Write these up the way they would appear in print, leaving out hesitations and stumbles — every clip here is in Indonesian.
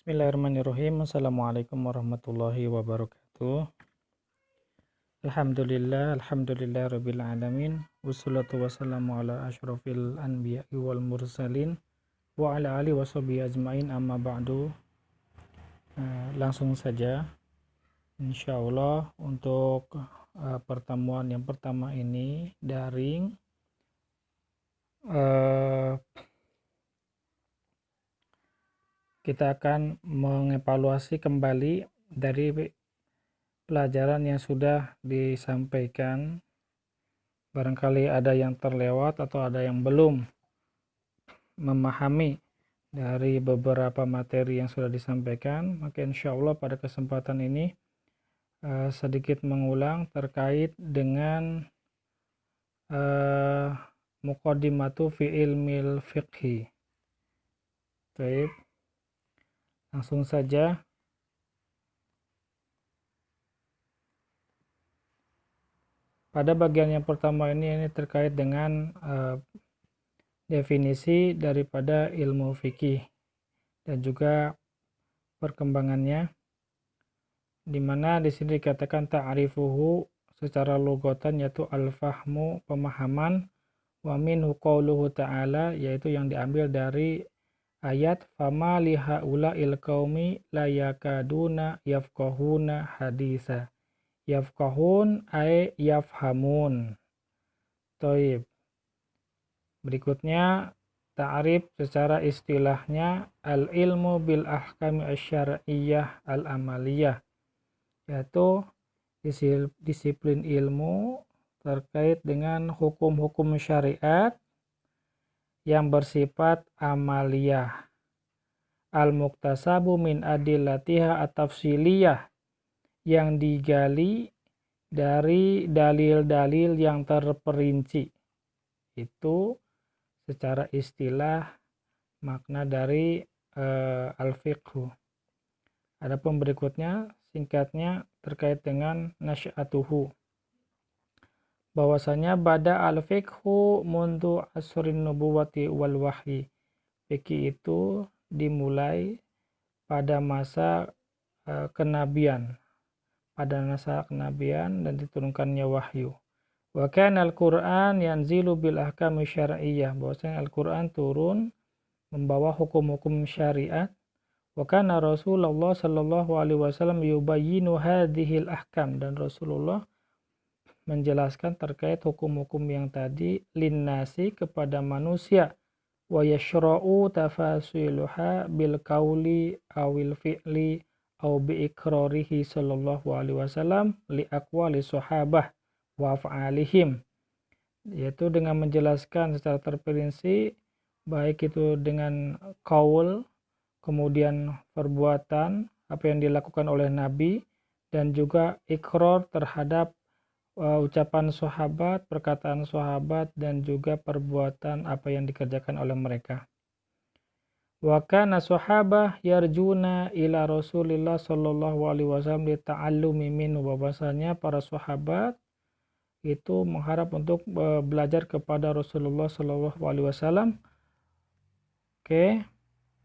Bismillahirrahmanirrahim. Assalamualaikum warahmatullahi wabarakatuh. Alhamdulillah rabbil alamin. Wassalatu wassalamu ala asyrafil anbiya'i wal mursalin wa ala alihi washabihi ajmain, amma ba'du. Langsung saja insyaallah untuk pertemuan yang pertama ini daring. Kita akan mengevaluasi kembali dari pelajaran yang sudah disampaikan. Barangkali ada yang terlewat atau ada yang belum memahami dari beberapa materi yang sudah disampaikan, maka insya Allah pada kesempatan ini sedikit mengulang terkait dengan muqaddimatu fi ilmil fiqhi. Baik, langsung saja. Pada bagian yang pertama ini terkait dengan definisi daripada ilmu fikih dan juga perkembangannya, di mana di sini dikatakan ta'rifuhu secara lugatan yaitu al-fahmu, pemahaman, wa minhu qauluhu ta'ala, yaitu yang diambil dari ayat fama lihaula'il qaumi la yakaduna yafqahuna haditsa. Yafqahun ay yafhamun. Toib. Berikutnya ta'rif secara istilahnya al-ilmu bil ahkami asy-syar'iyyah al-amaliyah, yaitu disiplin ilmu terkait dengan hukum-hukum syariat yang bersifat amaliyah. Al-muktasabu min adillatiha at-tafsiliyah, yang digali dari dalil-dalil yang terperinci. Itu secara istilah makna dari al-fiqhu. Adapun berikutnya singkatnya terkait dengan nasya'atuhu, bahwasanya bada al-fiqhu mundu asrin nubuwati wal wahyi. Fikih itu dimulai pada masa kenabian, dan diturunkannya wahyu. Wa kana al-Qur'an yanzilu bil ahkami syar'iyyah, bahwasanya Al-Qur'an turun membawa hukum-hukum syariat. Wa kana Rasulullah sallallahu alaihi wasallam yubayyinu hadhil ahkam, dan Rasulullah menjelaskan terkait hukum-hukum yang tadi linnasi kepada manusia. Wa yashra'u tafasiluha bil qauli awil fi'li au bi ikrarihi sallallahu alaihi wasallam li aqwali sahabah wa af'alihim, yaitu dengan menjelaskan secara terperinci baik itu dengan qaul, kemudian perbuatan apa yang dilakukan oleh Nabi, dan juga ikrar terhadap ucapan sahabat, perkataan sahabat, dan juga perbuatan apa yang dikerjakan oleh mereka. Wa kana sahabah yarjuna ila Rasulillah sallallahu alaihi wasallam li ta'allumi minhu, bahwasanya para sahabat itu mengharap untuk belajar kepada Rasulullah sallallahu alaihi wasallam.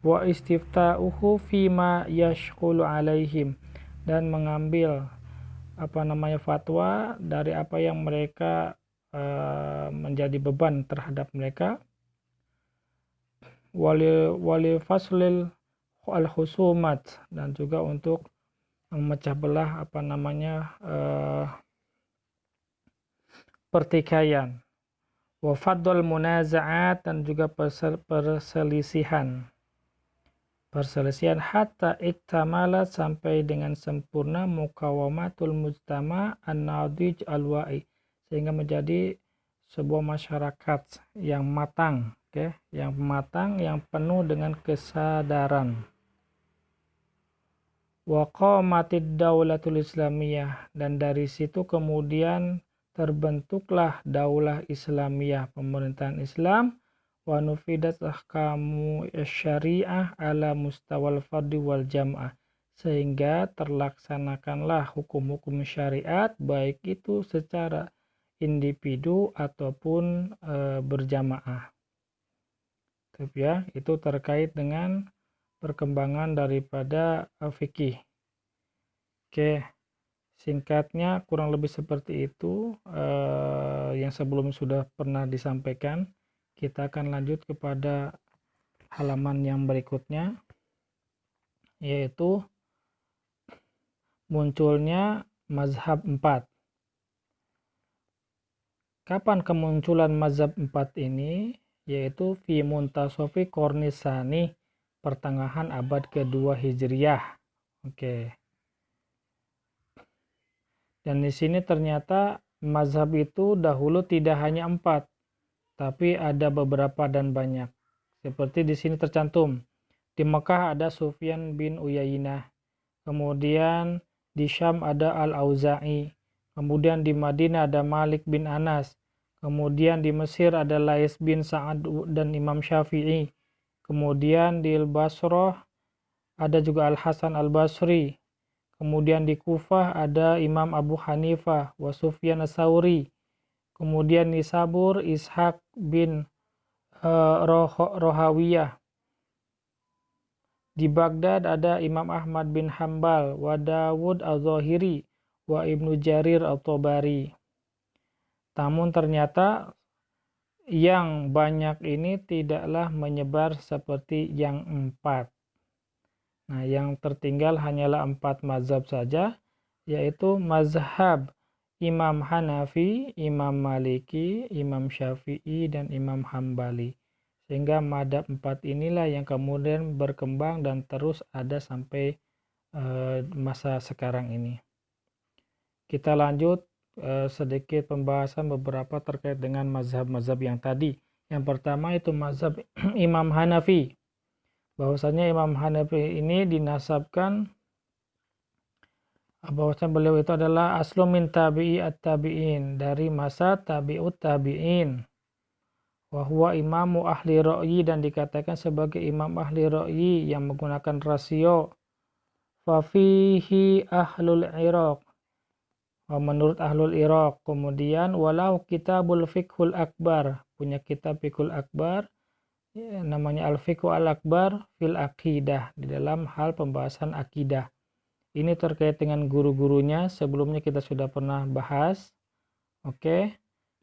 Wa istifta'uhu fima yashqulu alaihim, dan mengambil fatwa dari apa yang mereka menjadi beban terhadap mereka. Wali faslil al-husumat, dan juga untuk memecah belah pertikaian. Wa faddal munaza'at, dan juga perselisihan hatta iktamalat, sampai dengan sempurna muqawamatul mujtama an-nadij al-wa'i, sehingga menjadi sebuah masyarakat yang matang, yang penuh dengan kesadaran. Wa qamatid daulatul islamiyah, dan dari situ kemudian terbentuklah daulah Islamiyah, pemerintahan Islam. Wa nufidat ahkamu syariah ala mustawal fardi wal jam'ah, sehingga terlaksanakanlah hukum-hukum syariat baik itu secara individu ataupun berjamaah. Itu terkait dengan perkembangan daripada fikih. Oke, singkatnya kurang lebih seperti itu yang sebelum sudah pernah disampaikan. Kita akan lanjut kepada halaman yang berikutnya, yaitu munculnya mazhab 4. Kapan kemunculan mazhab 4 ini? Yaitu fi muntasofi Qornisani, pertengahan abad kedua Hijriyah. Oke. Dan di sini ternyata mazhab itu dahulu tidak hanya 4, tapi ada beberapa dan banyak. Seperti di sini tercantum. Di Mekah ada Sufyan bin Uyainah. Kemudian di Syam ada Al-Auza'i. Kemudian di Madinah ada Malik bin Anas. Kemudian di Mesir ada Lais bin Sa'ad dan Imam Syafi'i. Kemudian di Basrah ada juga Al-Hasan Al-Basri. Kemudian di Kufah ada Imam Abu Hanifah wa Sufyan Ats-Tsauri. Kemudian di Sabur Ishaq bin Rohawiyah. Di Baghdad ada Imam Ahmad bin Hambal wa Dawud Al-Zahiri wa Ibnu Jarir At-Tabari. Namun ternyata yang banyak ini tidaklah menyebar seperti yang 4. Nah, yang tertinggal hanyalah 4 mazhab saja, yaitu mazhab Imam Hanafi, Imam Maliki, Imam Syafi'i, dan Imam Hambali. Sehingga mazhab 4 inilah yang kemudian berkembang dan terus ada sampai masa sekarang ini. Kita lanjut sedikit pembahasan beberapa terkait dengan mazhab-mazhab yang tadi. Yang pertama itu mazhab Imam Hanafi. Bahwasanya Imam Hanafi ini dinasabkan bahwasanya beliau itu adalah aslu min tabi'i at-tabi'in, dari masa tabi'ut tabi'in. Wa huwa imamu ahli ra'yi, dan dikatakan sebagai imam ahli ra'yi yang menggunakan rasio. Fa fihi ahlul Iraq. Menurut ahlul Iraq. Kemudian walau kitabul fiqhul akbar, punya kitab fiqhul akbar, namanya Al-Fiqhu Al-Akbar fil Aqidah, di dalam hal pembahasan akidah. Ini terkait dengan guru-gurunya, sebelumnya kita sudah pernah bahas. Oke.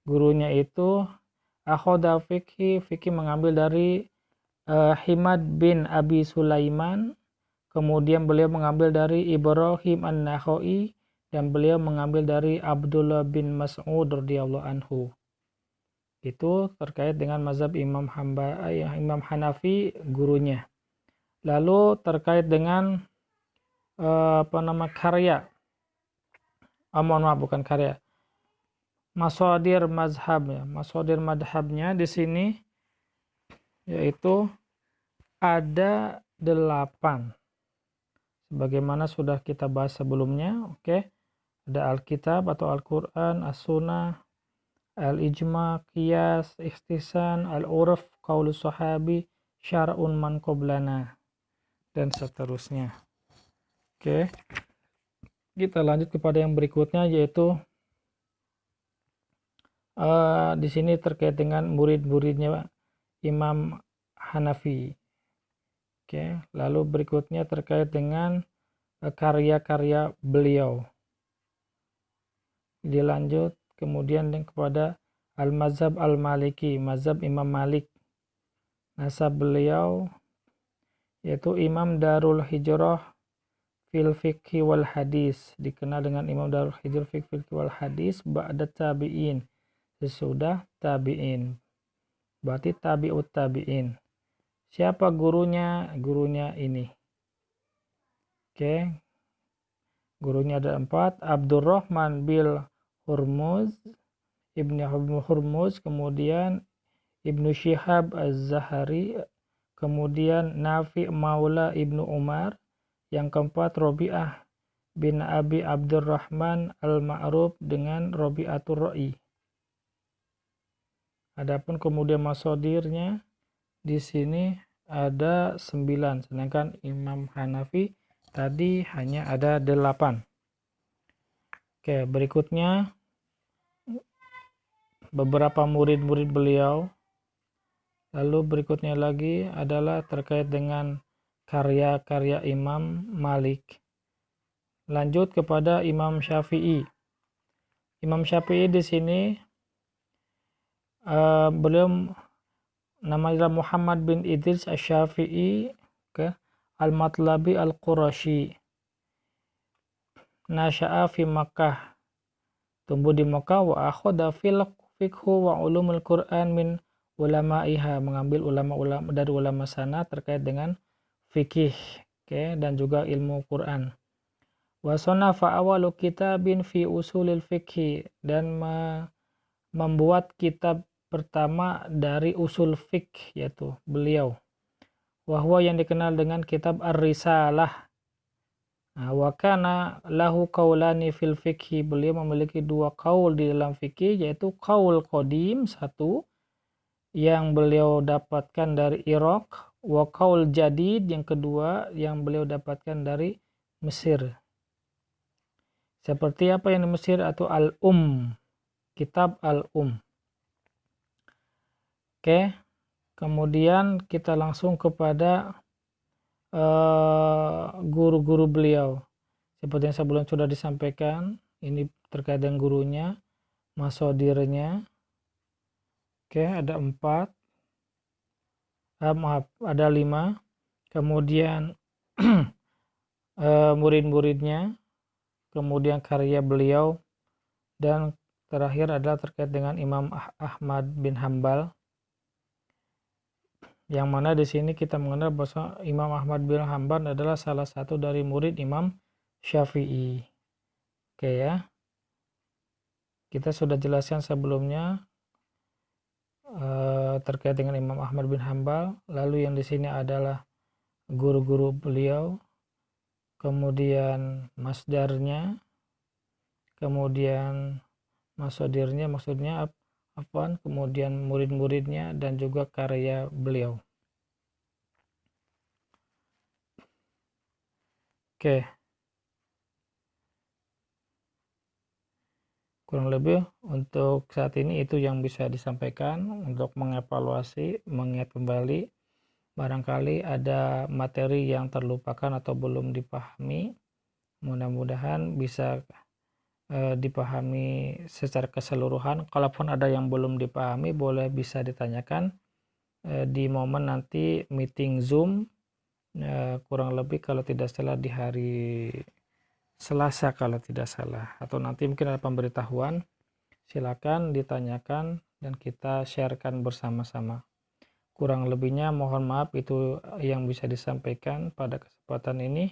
Gurunya itu akhoda fikhi mengambil dari Himad bin Abi Sulaiman, kemudian beliau mengambil dari Ibrahim An-Nakhai, dan beliau mengambil dari Abdullah bin Mas'ud radhiyallahu anhu. Itu terkait dengan mazhab Imam Hanafi, gurunya. Lalu terkait dengan karya, bukan karya, masadir mazhabnya. Masadir madhabnya di sini yaitu ada 8, sebagaimana sudah kita bahas sebelumnya. Oke. Ada Alkitab atau Al-Quran, As-Sunnah, Al-Ijma, Qiyas, Ihtisan, Al-Urf, Qaulus Sahabi, Syar'un man qoblana, dan seterusnya. Oke. Kita lanjut kepada yang berikutnya, yaitu di sini terkait dengan murid-muridnya Imam Hanafi. Oke, lalu berikutnya terkait dengan karya-karya beliau. Dilanjut kemudian kepada Al-Mazhab Al-Maliki, mazhab Imam Malik. Nasab beliau yaitu Imam Darul Hijrah fil Fiqhi wal Hadis, dikenal dengan Imam Darul Hijrah fil Fiqhi wal Hadis ba'da tabi'in, sesudah tabi'in, berarti tabi'ut tabi'in. Siapa gurunya? Gurunya ini. Oke. Gurunya ada 4, Abdurrahman bin Hurmuz, Ibnu Hurmuz, kemudian Ibnu Syihab Az-Zahari, kemudian Nafi' Maula Ibnu Umar, yang keempat Robi'ah bin Abi Abdurrahman Al-Ma'ruf dengan Robi'atul Ra'i. Adapun kemudian masodirnya di sini ada 9, sedangkan Imam Hanafi tadi hanya ada 8. Oke, berikutnya beberapa murid-murid beliau. Lalu berikutnya lagi adalah terkait dengan karya-karya Imam Malik. Lanjut kepada Imam Syafi'i. Imam Syafi'i di sini beliau namanya Muhammad bin Idris Asy-Syafi'i Al-Matlabi Al-Qurashi. Nasya'a fi Makkah, tumbuh di Makkah. Wa akhadha fil fiqhu wa ulumul Qur'an min ulama'iha, mengambil ulama-ulama dari ulama sana terkait dengan fikih, dan juga ilmu Quran. Wa sanafa awalu kitabin fi usulil fikhi, dan membuat kitab pertama dari usul fikih, yaitu beliau. Wa huwa, yang dikenal dengan kitab Ar-Risalah. Wa kana lahu qaulani fil fikhi, beliau memiliki dua qaul di dalam fikih, yaitu qaul qadim, satu yang beliau dapatkan dari Irak, wa qaul jadid, yang kedua yang beliau dapatkan dari Mesir. Seperti apa yang di Mesir, atau kitab Al-Um. Kemudian kita langsung kepada guru-guru beliau. Seperti yang sebelum sudah disampaikan, ini terkait dengan gurunya, masodirnya. Ada 5. Kemudian murid-muridnya, kemudian karya beliau, dan terakhir adalah terkait dengan Imam Ahmad bin Hambal. Yang mana di sini kita mengenal bahwa Imam Ahmad bin Hambal adalah salah satu dari murid Imam Syafi'i. Kita sudah jelaskan sebelumnya terkait dengan Imam Ahmad bin Hambal. Lalu yang di sini adalah guru-guru beliau, kemudian masdarnya, kemudian masodirnya, maksudnya kemudian murid-muridnya, dan juga karya beliau. Kurang lebih untuk saat ini itu yang bisa disampaikan untuk mengevaluasi, mengingat kembali barangkali ada materi yang terlupakan atau belum dipahami. Mudah-mudahan bisa dipahami secara keseluruhan. Kalaupun ada yang belum dipahami, boleh bisa ditanyakan di momen nanti meeting Zoom, kurang lebih kalau tidak salah di hari Selasa kalau tidak salah, atau nanti mungkin ada pemberitahuan. Silakan ditanyakan dan kita sharekan bersama-sama. Kurang lebihnya mohon maaf, itu yang bisa disampaikan pada kesempatan ini.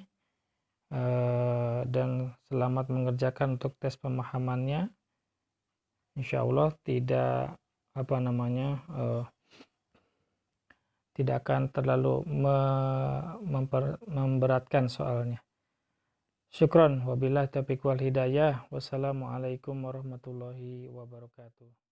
Dan selamat mengerjakan untuk tes pemahamannya. Insya Allah tidak tidak akan terlalu memberatkan soalnya. Syukron, wabillahi taufiq wal hidayah. Wassalamualaikum warahmatullahi wabarakatuh.